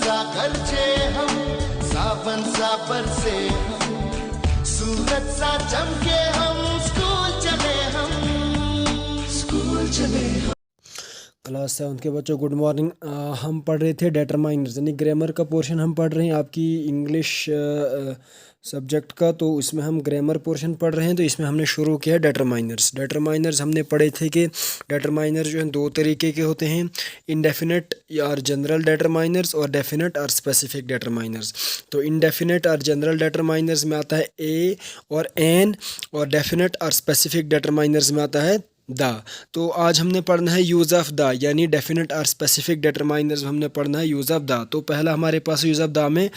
सा गरजे हम, सावन सा बरसे हम, सूरज सा चमके हम, स्कूल चले हम, स्कूल चले हम। क्लास 7 के बच्चों गुड मॉर्निंग। हम पढ़ रहे थे डेटरमाइनर्स यानी ग्रामर का पोर्शन हम पढ़ रहे हैं आपकी इंग्लिश सब्जेक्ट का। तो इसमें हम ग्रामर पोर्शन पढ़ रहे हैं। तो इसमें हमने शुरू किया डेटरमाइनर्स। डेटरमाइनर्स हमने पढ़े थे कि डेटरमाइनर जो हैं दो तरीके के होते हैं, इनडेफिनेट और जनरल डेटरमाइनर्स और डेफिनेट और स्पेसिफिक डेटरमाइनर्स। तो इनडेफिनेट और जनरल डेटरमाइनर्स में आता है ए और एन, और डेफिनेट और स्पेसिफिक डेटरमाइनर्स में आता है द। तो आज हमने पढ़ना है यूज़ ऑफ द, यानी डेफिनेट और स्पेसिफिक डेटरमाइनर्स हमने पढ़ना है यूज़ ऑफ द। तो पहला हमारे पास यूज़ ऑफ द में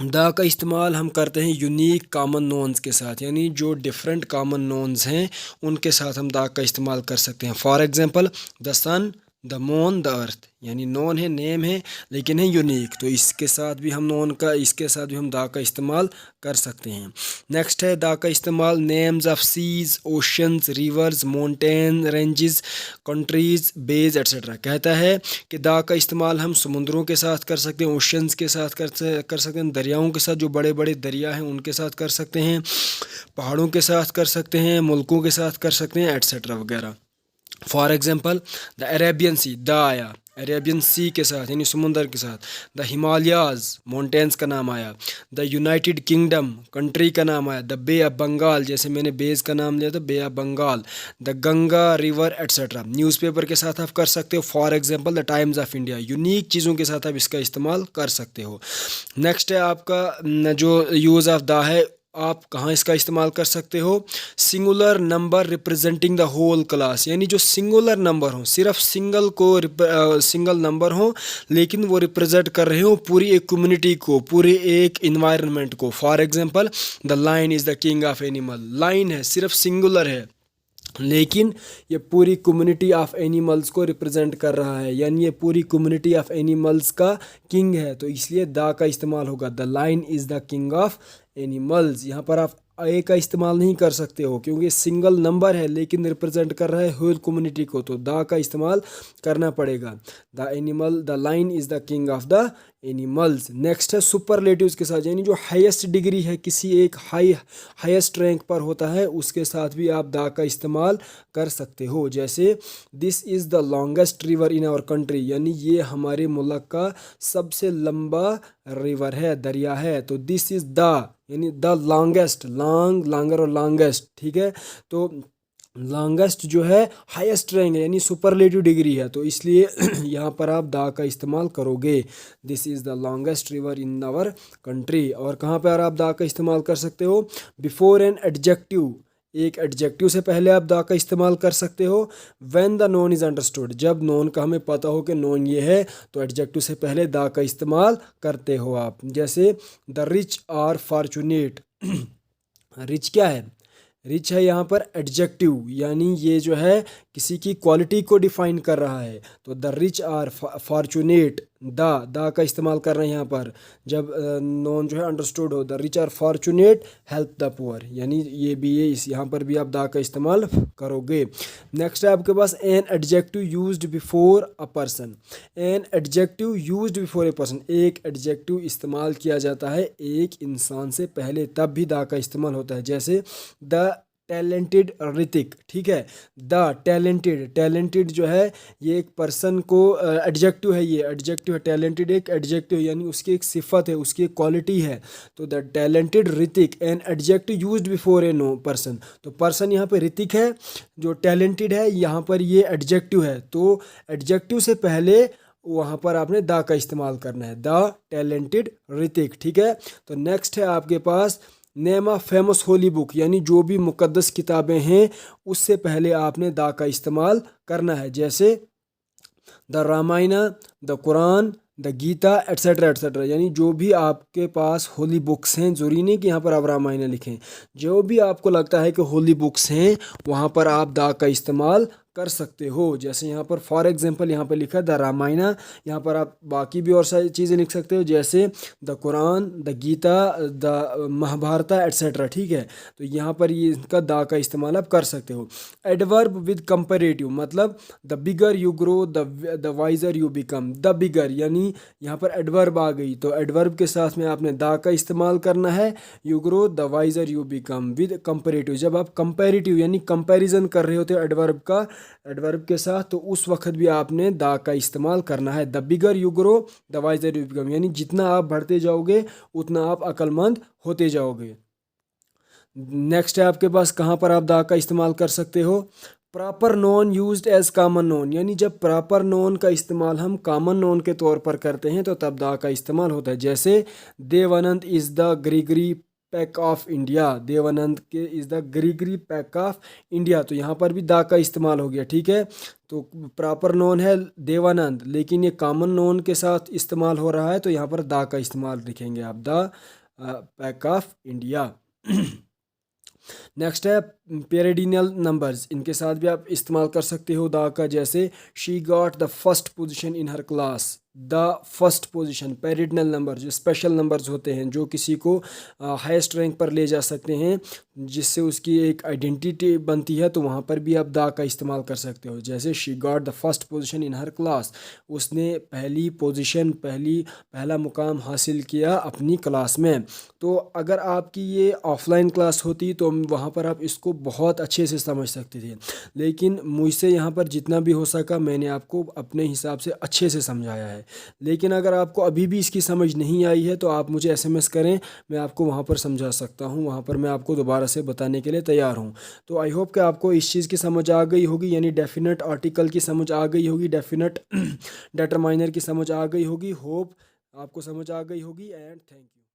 द का इस्तेमाल हम करते हैं यूनिक कॉमन नोन्स के साथ, यानी जो डिफरेंट कॉमन नोन्स हैं उनके साथ हम द का इस्तेमाल कर सकते हैं। For example the sun, the moon, the earth, यानी नॉन है, नेम है, लेकिन है यूनिक। तो इसके साथ भी हम इसके साथ भी हम द का इस्तेमाल कर सकते हैं। नेक्स्ट है द का इस्तेमाल names of seas, oceans, rivers, mountain ranges, countries, bays etcetera. कहता है कि द का इस्तेमाल हम समुद्रों के साथ कर सकते हैं, ओशंस के साथ कर सकते हैं, दरियाओं के साथ, जो बड़े बड़े दरिया हैं उनके साथ कर सकते हैं, पहाड़ों के साथ कर सकते हैं, मुल्कों के साथ कर सकते हैं, एट्सेट्रा वगैरह। For example the Arabian sea, the आया अरेबियन सी के साथ यानी समुंदर के साथ। द हिमालयाज, माउंटेन्स का नाम आया। द यूनाइटेड किंगडम, कंट्री का नाम आया। द बे ऑफ बंगाल, जैसे मैंने बेज का नाम लिया था, bay of Bengal. The Ganga river etcetera. Newspaper के साथ आप कर सकते हो, for example the Times of India. Unique चीज़ों के साथ आप इसका इस्तेमाल कर सकते हो। नेक्स्ट है आपका जो यूज़ ऑफ द है, आप कहाँ इसका इस्तेमाल कर सकते हो, singular number representing the whole class, यानी जो सिंगुलर नंबर हो, सिर्फ सिंगल नंबर हो लेकिन वो रिप्रेजेंट कर रहे हो पूरी एक कम्युनिटी को, पूरे एक इन्वायरमेंट को। For example the lion is the king of animal. Lion है, सिर्फ सिंगुलर है, लेकिन ये पूरी कम्युनिटी ऑफ एनिमल्स को रिप्रेजेंट कर रहा है, यानी ये पूरी कम्युनिटी ऑफ एनिमल्स का किंग है। तो इसलिए द का इस्तेमाल होगा, the lion is the king of animals. यहाँ पर आप ए का इस्तेमाल नहीं कर सकते हो क्योंकि सिंगल नंबर है लेकिन रिप्रेजेंट कर रहा है होल कम्युनिटी को, तो द का इस्तेमाल करना पड़ेगा। The lion is the king of the animals. Next है सुपरलेटिव्स के साथ, यानी जो हाईएस्ट डिग्री है, किसी एक हाईएस्ट रैंक पर होता है, उसके साथ भी आप द का इस्तेमाल कर सकते हो। जैसे this is the longest river in our country, यानी ये हमारे मुल्क का सबसे लंबा रिवर है, दरिया है। तो दिस इज़ द यानी द लॉन्गेस्ट, लॉन्गर और लॉन्गेस्ट, ठीक है। तो लॉन्गेस्ट जो है हाईएस्ट रैंक है, यानी सुपरलेटिव डिग्री है, तो इसलिए यहाँ पर आप द का इस्तेमाल करोगे। This is the longest river in our country. और कहाँ पर आप द का इस्तेमाल कर सकते हो, बिफोर एन एडजेक्टिव, एक एडजेक्टिव से पहले आप द का इस्तेमाल कर सकते हो। When the known is understood, जब नोन का हमें पता हो कि नोन ये है, तो एडजेक्टिव से पहले द का इस्तेमाल करते हो आप। जैसे the rich are fortunate. Rich क्या है, रिच है यहाँ पर एडजेक्टिव, यानी ये जो है किसी की क्वालिटी को डिफाइन कर रहा है। तो the rich are fortunate, the का इस्तेमाल कर रहे हैं यहाँ पर जब नॉन जो है अंडरस्टूड हो। The rich are fortunate help the poor, यानी ये भी है, इस यहाँ पर भी आप द का इस्तेमाल करोगे। नेक्स्ट है आपके पास an adjective used before a person. An adjective used before a person, एक एडजेक्टिव इस्तेमाल किया जाता है एक इंसान से पहले, तब भी द का इस्तेमाल होता है। जैसे द टैलेंटेड ऋतिक, ठीक है। द टैलेंटेड जो है ये एक पर्सन को एडजेक्टिव है, ये एडजेक्टिव है। टैलेंटेड एक एडजेक्टिव यानी उसकी एक सिफत है, उसकी एक क्वालिटी है। तो the talented Hrithik, an adjective used before a noun person. तो पर्सन यहाँ पे ऋतिक है, जो टैलेंटेड है यहाँ पर ये एडजेक्टिव है। तो एडजेक्टिव से पहले वहाँ पर आपने द का इस्तेमाल करना है, द टैलेंटेड ऋतिक, ठीक है। तो नेक्स्ट है आपके पास name of famous holy book, यानी जो भी मुकद्दस किताबें हैं उससे पहले आपने द का इस्तेमाल करना है। जैसे the Ramayana, the Quran, the Gita etcetera etcetera, यानी जो भी आपके पास होली बुक्स हैं, जरूरी नहीं कि यहाँ पर आप रामायण लिखें, जो भी आपको लगता है कि होली बुक्स हैं वहाँ पर आप द का इस्तेमाल कर सकते हो। जैसे यहाँ पर फॉर एग्जांपल यहाँ पर लिखा है द रामायणा, यहाँ पर आप बाकी भी और सारी चीज़ें लिख सकते हो जैसे the Quran, the Gita, the Mahabharata etcetera, ठीक है। तो यहाँ पर ये इनका द का इस्तेमाल आप कर सकते हो। एडवर्ब विद कंपैरेटिव मतलब the bigger you grow the wiser you become. The bigger यानी यहाँ पर एडवर्ब आ गई, तो एडवर्ब के साथ में आपने द का इस्तेमाल करना है। You grow the wiser you become with comparative, जब आप कंपैरेटिव यानी कंपैरिजन कर रहे होते हो एडवर्ब के साथ, तो उस वक्त भी आपने द का इस्तेमाल करना है। The bigger you grow the wiser you become यानी जितना आप बढ़ते जाओगे उतना आप अक्लमंद होते जाओगे। नेक्स्ट है आपके पास कहाँ पर आप द का इस्तेमाल कर सकते हो। Proper noun used as common noun यानी जब प्रॉपर नोन का इस्तेमाल हम कॉमन नोन के तौर पर करते हैं तो तब द का इस्तेमाल होता है। जैसे Devanand is the Gregory Peck of India, Devanand के is the Gregory Peck of India, तो यहाँ पर भी द का इस्तेमाल हो गया, ठीक है। तो प्रॉपर नोन है देवानंद लेकिन ये कॉमन नोन के साथ इस्तेमाल हो रहा है, तो यहाँ पर द का इस्तेमाल लिखेंगे आप, the pack of India. Next है पेरिडिनल नंबर्स, इनके साथ भी आप इस्तेमाल कर सकते हो द का। जैसे she got the first position in her class, the first position. पेरिडिनल नंबर जो स्पेशल नंबर्स होते हैं जो किसी को हाईएस्ट रैंक पर ले जा सकते हैं, जिससे उसकी एक आइडेंटिटी बनती है, तो वहाँ पर भी आप द का इस्तेमाल कर सकते हो। जैसे she got the first position in her class, उसने पहली पोजीशन पहला मुकाम हासिल किया अपनी क्लास में। तो अगर आपकी ये ऑफलाइन क्लास होती तो वहाँ पर आप इसको बहुत अच्छे से समझ सकते थे, लेकिन मुझसे यहाँ पर जितना भी हो सका मैंने आपको अपने हिसाब से अच्छे से समझाया है। लेकिन अगर आपको अभी भी इसकी समझ नहीं आई है तो आप मुझे SMS करें, मैं आपको वहाँ पर समझा सकता हूँ, वहाँ पर मैं आपको दोबारा से बताने के लिए तैयार हूँ। तो आई होप कि आपको इस चीज़ की समझ आ गई होगी, यानी डेफिनेट आर्टिकल की समझ आ गई होगी, डेफिनेट डिटरमाइनर की समझ आ गई होगी। होप आपको समझ आ गई होगी एंड थैंक यू।